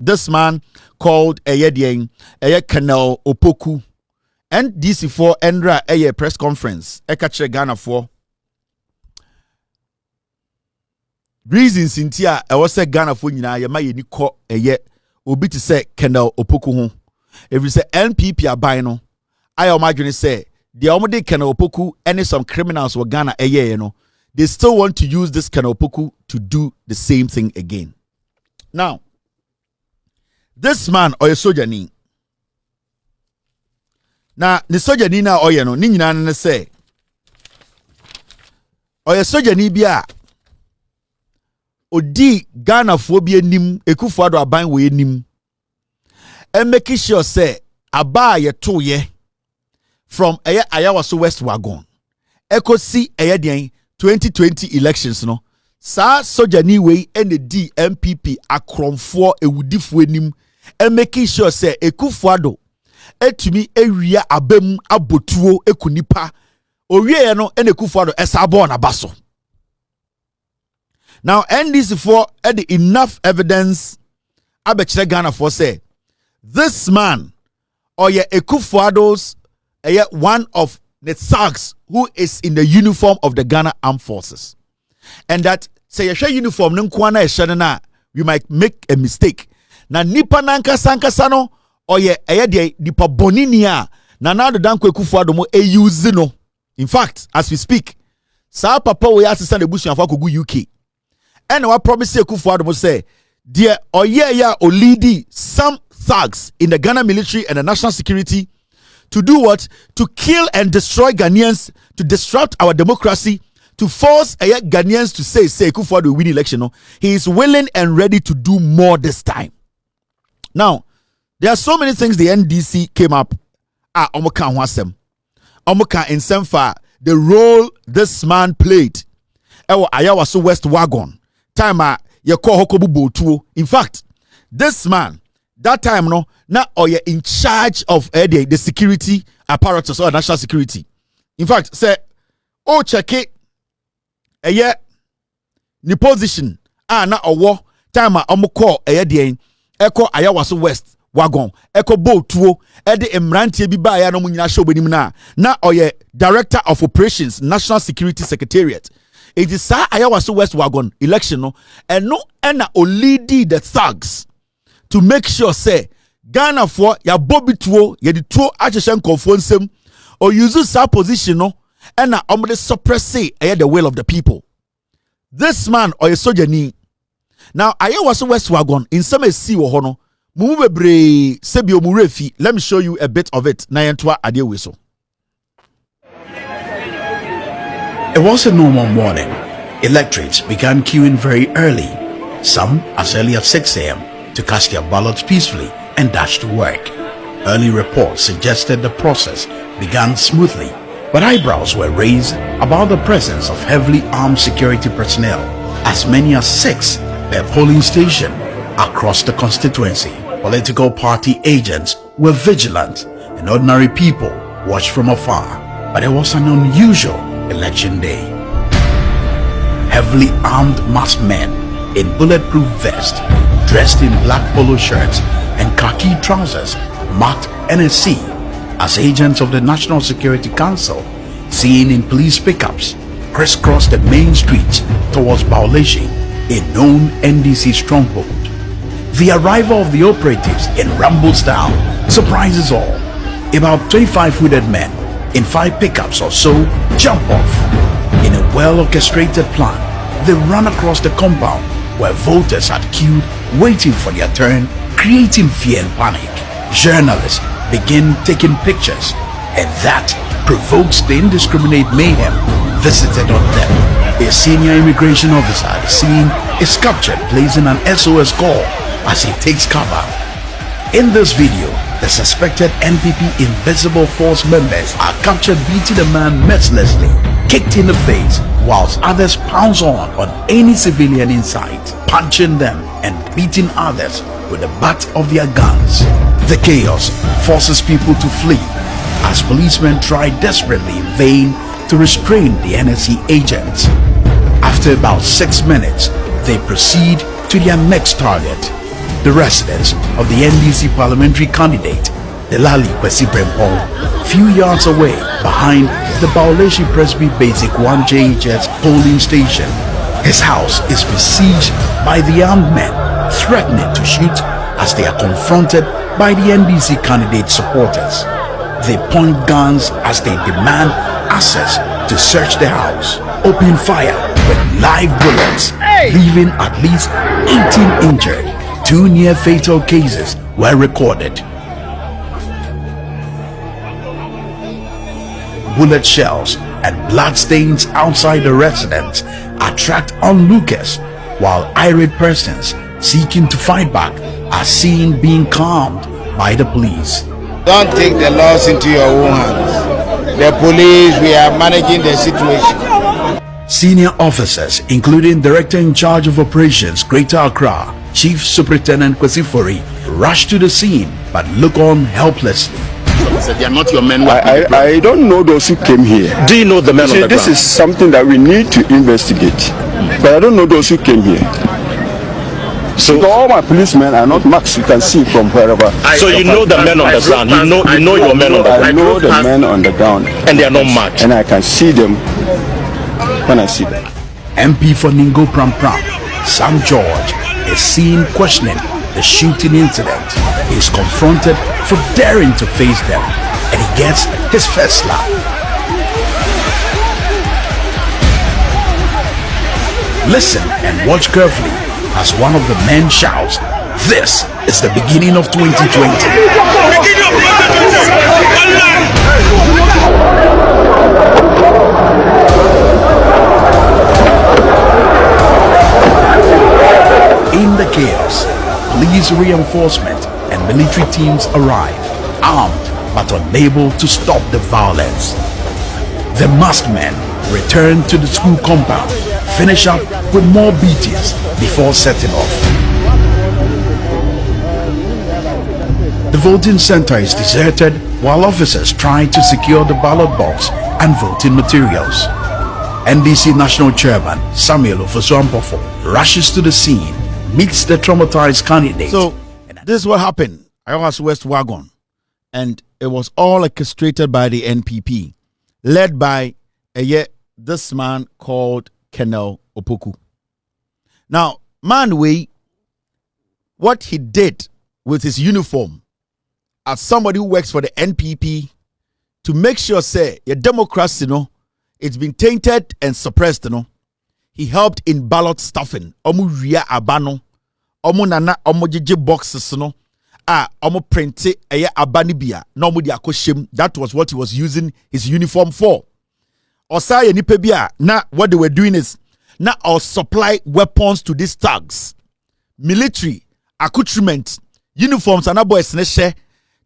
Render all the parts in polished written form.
this man called Colonel Opoku. NDC4 Endra a press conference. Ekache Ghana for reasons in tia. I was say Ghana for you na yema yeni ko obi to say Colonel Opoku ho. If you say NPP aban no, I imagine say the omode Colonel Opoku and some criminals were Ghana they still want to use this Colonel Opoku to do the same thing again. Now, this man or a soldier ni. Now, the soldier ni na oye no, ni nyina na say. Oye soldier ni bia odi Ghana phobia nim Ekufuado aban we nim. And make sure say aba ye to ye from Ayawaso West Wagon. Eko si den 2020 elections no. Sa soldier ni we and the DMPP akromfo ewudifo enim and making sure say Ekufuado etumi ewia abem abotuo ekunipa owie no ene Ekufuado esabo na baso. Now NDC4 had enough evidence abechire Ghana for say this man or Ekufuado's one of the thugs who is in the uniform of the Ghana Armed Forces, and that say your uniform nkwana eshanana we might make a mistake. Na nipa nanka sankasano or de nipa boninia na na do danko Ekufuado mo use no. In fact, as we speak, sa papa we assistant ebusu afọ kogu UK. And what promise Ekufuado mo say, dear ya olidi some thugs in the Ghana military and the national security to do what? To kill and destroy Ghanaians, to disrupt our democracy, to force Ghanaians to say Ekufuado will win election. No? He is willing and ready to do more this time. Now, there are so many things the NDC came up. Omoka Wasem. Omoka in Semfa, the role this man played. Ayawaso West Wagon. Time ye call Hokobu Botuo. In fact, this man, that time no, now or you're in charge of the security apparatus or national security. In fact, say, oh check it, the position na owo time call the Eko Ayawaso West Wagon Eko Botuo the emrantie bi ba ya no munyina show benim na oye director of operations national security secretariat. It is Ayawaso West Wagon election no and no ena olidi the thugs to make sure say Ghana for ya bobi tuo ya di tuo acheshen konfo nsem or use sa position no and na omde suppress the will of the people. This man or a soldier ni now Ayawaso West Wagon in some see wo ho no mumu bebre sebi omurefi. Let me show you a bit of it na yentwa ade we so. It was a normal morning. Electorates began queuing very early, some as early as 6 a.m. to cast their ballots peacefully and dash to work. Early reports suggested the process began smoothly, but eyebrows were raised about the presence of heavily armed security personnel, as many as 6 per polling station across the constituency. Political party agents were vigilant and ordinary people watched from afar, but it was an unusual election day. Heavily armed masked men in bulletproof vests, dressed in black polo shirts and khaki trousers, marked NSC as agents of the National Security Council, seen in police pickups, crisscrossed the main streets towards Bauleshi, a known NDC stronghold. The arrival of the operatives in Rambo style surprises all. About 25 hooded men in 5 pickups or so jump off. In a well-orchestrated plan, they run across the compound where voters had queued waiting for their turn, creating fear and panic. Journalists begin taking pictures, and that provokes the indiscriminate mayhem visited on them. A senior immigration officer at the scene is captured placing an SOS call as he takes cover. In this video, the suspected NPP Invisible Force members are captured beating a man mercilessly, kicked in the face, whilst others pounce on any civilian in sight, punching them and beating others with the butt of their guns. The chaos forces people to flee as policemen try desperately in vain to restrain the NSC agents. After about 6 minutes, they proceed to their next target, the residence of the NDC parliamentary candidate, Delali Kwesi Brempong, few yards away behind the Baoleshi Presby Basic 1 JHS polling station. His house is besieged by the armed men, threatening to shoot as they are confronted by the NDC candidate supporters. They point guns as they demand access to search the house, open fire with live bullets, leaving at least 18 injured. 2 near fatal cases were recorded. Bullet shells and bloodstains outside the residence attract onlookers, while irate persons seeking to fight back are seen being calmed by the police. Don't take the laws into your own hands. The police, we are managing the situation. Senior officers, including Director in Charge of Operations Greater Accra, Chief Superintendent Kwesi Fori, rush to the scene but look on helplessly. They are not your men. I don't know those who came here. Do you know the men on the ground? This is something that we need to investigate. But I don't know those who came here. So all my policemen are not marks. You can see from wherever. So you know the men on the ground. You know your men on the ground. I know the men on the ground, and they are not marked. And I can see them when I see them. MP for Ningo Pram Pram, Sam George, is seen questioning the shooting incident. He is confronted for daring to face them, and he gets his first slap. Listen and watch carefully as one of the men shouts, "This is the beginning of 2020." In the chaos, police reinforcement and military teams arrive, armed but unable to stop the violence. The masked men return to the school compound, finish up with more beatings before setting off. The voting center is deserted while officers try to secure the ballot box and voting materials. NDC National Chairman Samuel Ofosu-Ampofo rushes to the scene, meets the traumatized candidate. So this is what happened. I was West Wagon, and it was all orchestrated by the NPP, led by this man called Colonel Opoku. Now, what he did with his uniform as somebody who works for the NPP to make sure, say, your democracy, it's been tainted and suppressed, he helped in ballot stuffing. Omu ria abano, omu nana omu jiji boxes, omu printe abanibia, no mu di akoshem. That was what he was using his uniform for. Osaya nipebia, na what they were doing is now I'll supply weapons to these thugs, military accoutrement, uniforms, and boys neshe.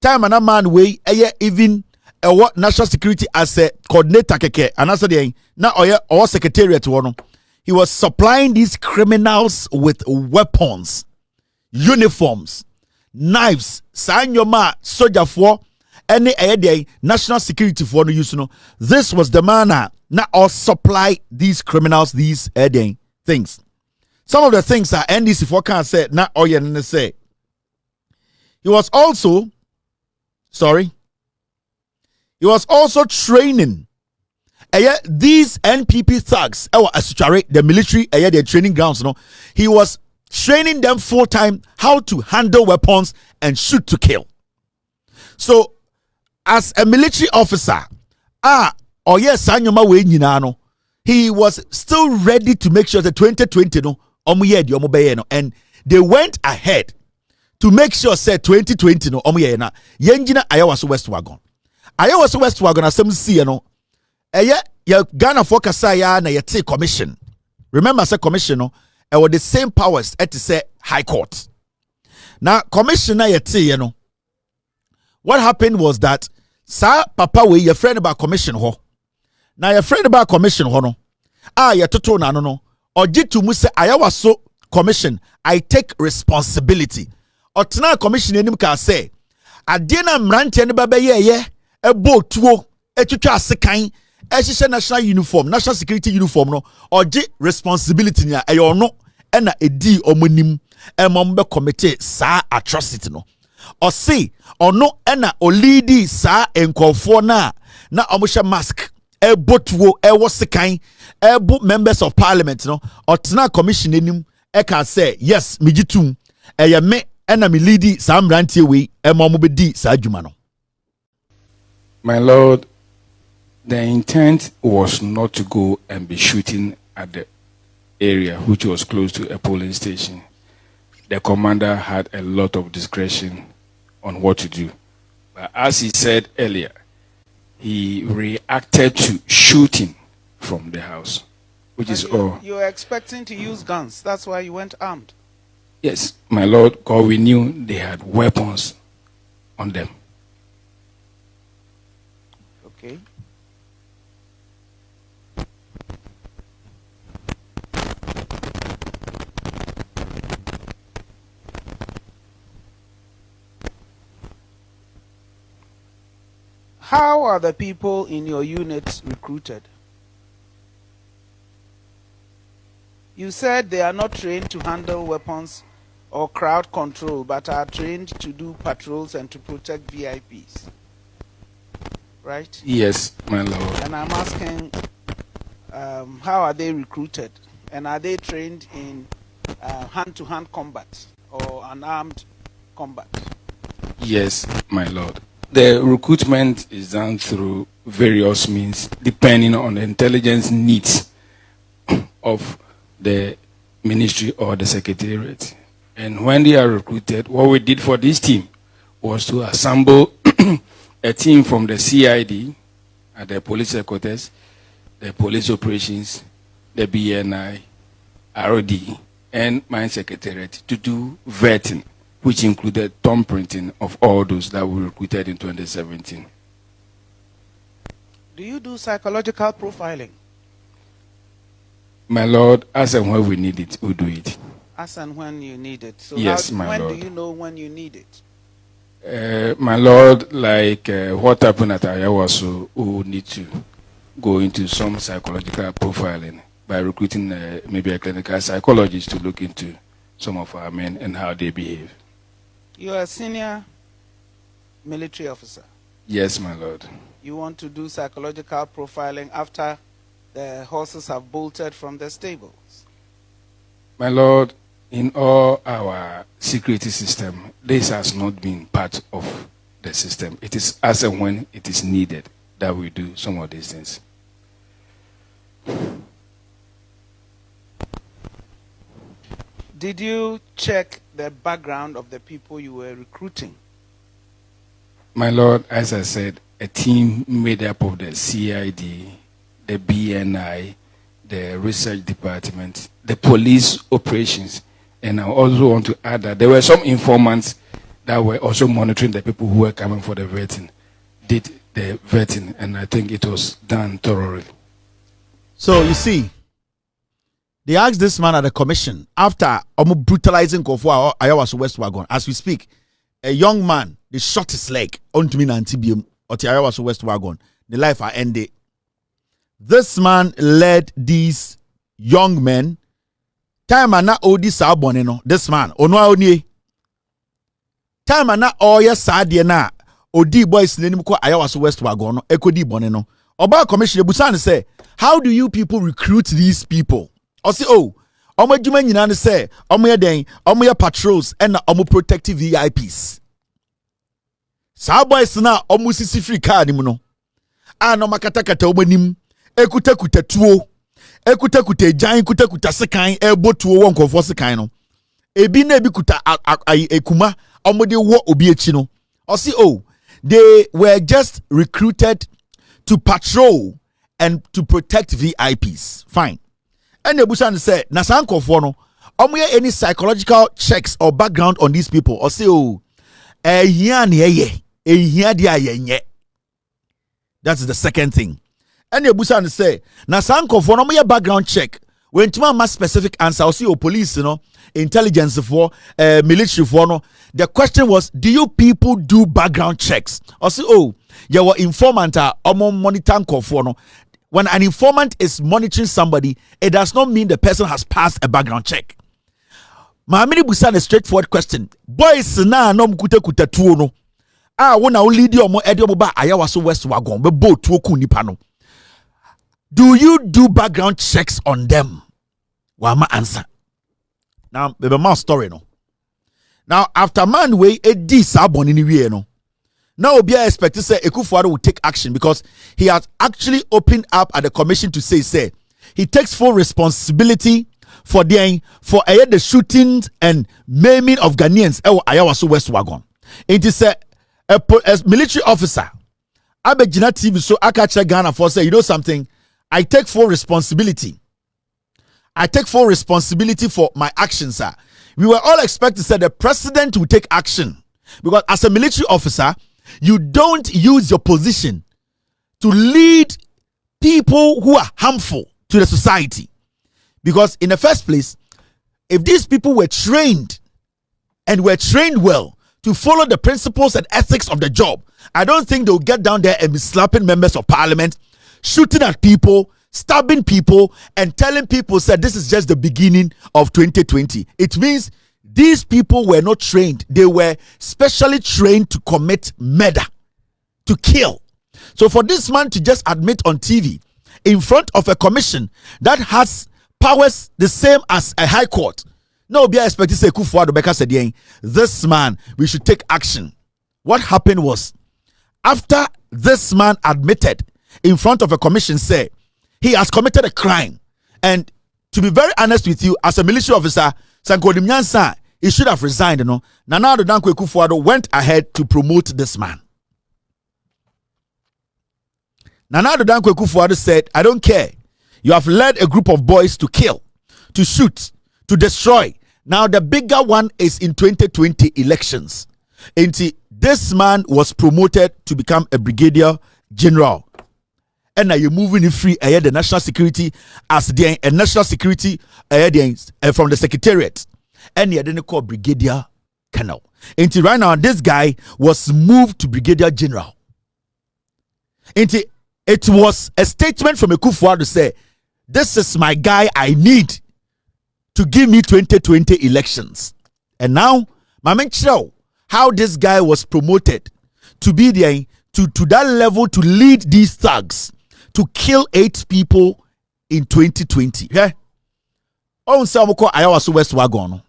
Time and a man way even what national security as a coordinator keke and also the now or secretariat one. He was supplying these criminals with weapons, uniforms, knives, sanyoma, soldier for any day national security for no use. This was the manner now or supply these criminals these things. Some of the things that NDC for can say now or say. He was also training these NPP thugs, the military, their training grounds. He was training them full time how to handle weapons and shoot to kill. So, as a military officer, he was still ready to make sure that 2020 and they went ahead to make sure said 2020 yenjina ayawaso West Wagon. Ayawaso West Wagon asem see ya Ghana for kasa ya na yete commission. Remember say commission with the same powers at say high court. Now commissioner yete what happened was that sa papa we your friend about commission ho. Now your friend about commission ho no. Ya toto na no ojitu mu say ayawaso commission I take responsibility. Otena commission enim ka say ade na mrante ne baba ye ebo tuo etwetwa asekan ehihye national uniform national security uniform no oje responsibility nia eyo no ena edi omonim emom be commit sa atrocity no ɔse ɔno ena olidi sa enkofo na ɔmohye mask ebotuo ɛwɔ sekan ɛbu members of parliament no ɔtena commission anim ɛka say yes migitum ɛyɛ me ɛna me leadi sa mrantie wei ɛma be di sa adwuma no. My lord, the intent was not to go and be shooting at the area which was close to a polling station. The commander had a lot of discretion on what to do. But as he said earlier, he reacted to shooting from the house, which is all. You were expecting to use guns. That's why you went armed. Yes, my lord, because we knew they had weapons on them. Okay. How are the people in your unit recruited? You said they are not trained to handle weapons or crowd control, but are trained to do patrols and to protect VIPs. Right? Yes, my lord. And I'm asking, how are they recruited? And are they trained in hand-to-hand combat or unarmed combat? Yes, my lord. The recruitment is done through various means, depending on the intelligence needs of the ministry or the secretariat. And when they are recruited, what we did for this team was to assemble a team from the CID, at the police headquarters, the police operations, the BNI, ROD, and my secretariat to do vetting, which included thumb printing of all those that were recruited in 2017. Do you do psychological profiling? My lord, as and when we need it, we do it. As and when you need it. So yes, my lord. when do you know when you need it? My lord, like what happened at Ayawaso, we will need to go into some psychological profiling by recruiting maybe a clinical psychologist to look into some of our men and how they behave. You are a senior military officer. Yes, my lord. You want to do psychological profiling after the horses have bolted from the stables? My lord, in all our security system, this has not been part of the system. It is as and when it is needed that we do some of these things. Did you check the background of the people you were recruiting? My lord, as I said, a team made up of the CID, the BNI, the research department, the police operations, and I also want to add that there were some informants that were also monitoring the people who were coming for the vetting, did the vetting, and I think it was done thoroughly. So you see, they asked this man at the commission after brutalizing Kofu Ayawaso West Wagon. As we speak, a young man, they shot his leg onto me and Tibium or Ayawaso West Wagon. The life are ended. This man led these young men. Time and na odi sa boneno. This man, ono oni. Time and na oya sa de na odi boys nenim ko Ayawaso West Wagon no ekodi boneno. Oba commission ebusan say, how do you people recruit these people? Or say, oh, omo adwuma nyina ne say, omo ye den, omo ye patrols and omo protective VIPs. Sa boys na omo sisi free car ni mu no. Ano makata kata omo nim, ekuta kuta tuo, ekuta kuta jan, ekuta kuta sekan, ebo tuo won konfo sekan no. Ebi na ebi kuta ekuma, omo de wo obi echi no. Or say, oh, they were just recruited to patrol and to protect VIPs. Fine. And the Busan said, Nasanko Fono, any psychological checks or background on these people, or say, oh, that's the second thing. And the Busan say, Nasanko Fono, background check. When to my specific answer, or see, oh, police, you know, intelligence for military for no. The question was, do you people do background checks? Or say, oh, you were informant or monitor for no. When an informant is monitoring somebody, it does not mean the person has passed a background check. maame ni busa a straightforward question. Boys na no kuta tuo no. Wona wo lead omo ede omo ba ayawa so west wagon be bo tuo ku nipa no. Do you do background checks on them? Wama answer. Now, the man story no. Now, after man way a di sabon in the no. Now we are expected to say Ekufuado will take action because he has actually opened up at the commission to say he takes full responsibility for the shootings and maiming of Ghanaians. Ayawaso West Wagon. It is a military officer. Abegina TV so Akacha Ghana for say, you know something? I take full responsibility. I take full responsibility for my actions, sir. We were all expected to say the president will take action because as a military officer, you don't use your position to lead people who are harmful to the society. Because in the first place, if these people were trained and were trained well to follow the principles and ethics of the job, I don't think they'll get down there and be slapping members of parliament, shooting at people, stabbing people, and telling people that this is just the beginning of 2020. It means these people were not trained. They were specially trained to commit murder, to kill. So for this man to just admit on TV in front of a commission that has powers the same as a high court, no, be expected to say Kufuor said, this man, we should take action. What happened was, after this man admitted in front of a commission, say he has committed a crime, and to be very honest with you, as a military officer, Sankodim Nyansa, he should have resigned. You know, Nana Addo Dankwa Akufo-Addo went ahead to promote this man. Nana Addo Dankwa Akufo-Addo said, I don't care. You have led a group of boys to kill, to shoot, to destroy. Now the bigger one is in 2020 elections. And this man was promoted to become a brigadier general. And now you're moving free the national security as the national security from the secretariat. And he didn't call brigadier colonel. Until right now, this guy was moved to brigadier general. Until it was a statement from Akufo-Addo to say, this is my guy I need to give me 2020 elections. And now, Mama Chiro, how this guy was promoted to be there, to that level to lead these thugs to kill 8 people in 2020. Yeah. On Samoko Ayawaso West Wagon.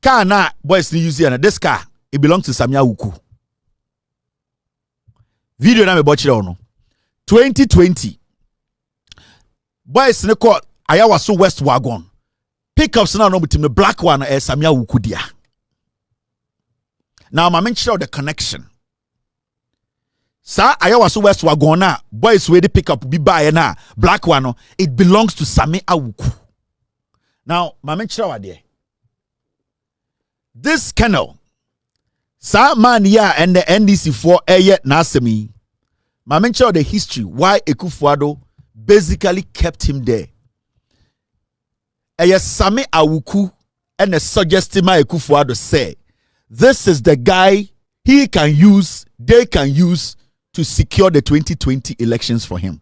Car na boys ni use and this car it belongs to Samia Uku. Video na me bochire ono. 2020. Boys ni call Ayawaso West Wagon. Pickups na no bitim the black one Samia Uku dia. Now I mention the connection. Sa Ayawaso West Wagon na boys we the pickup be buy na black one it belongs to Samia Uku. Now I mention what there. This colonel, Sa man ya and the NDC for yet Nasemi, I mention the history why Akufo-Addo basically kept him there. Sami Awuku and the suggested my Akufo-Addo say, this is the guy they can use to secure the 2020 elections for him.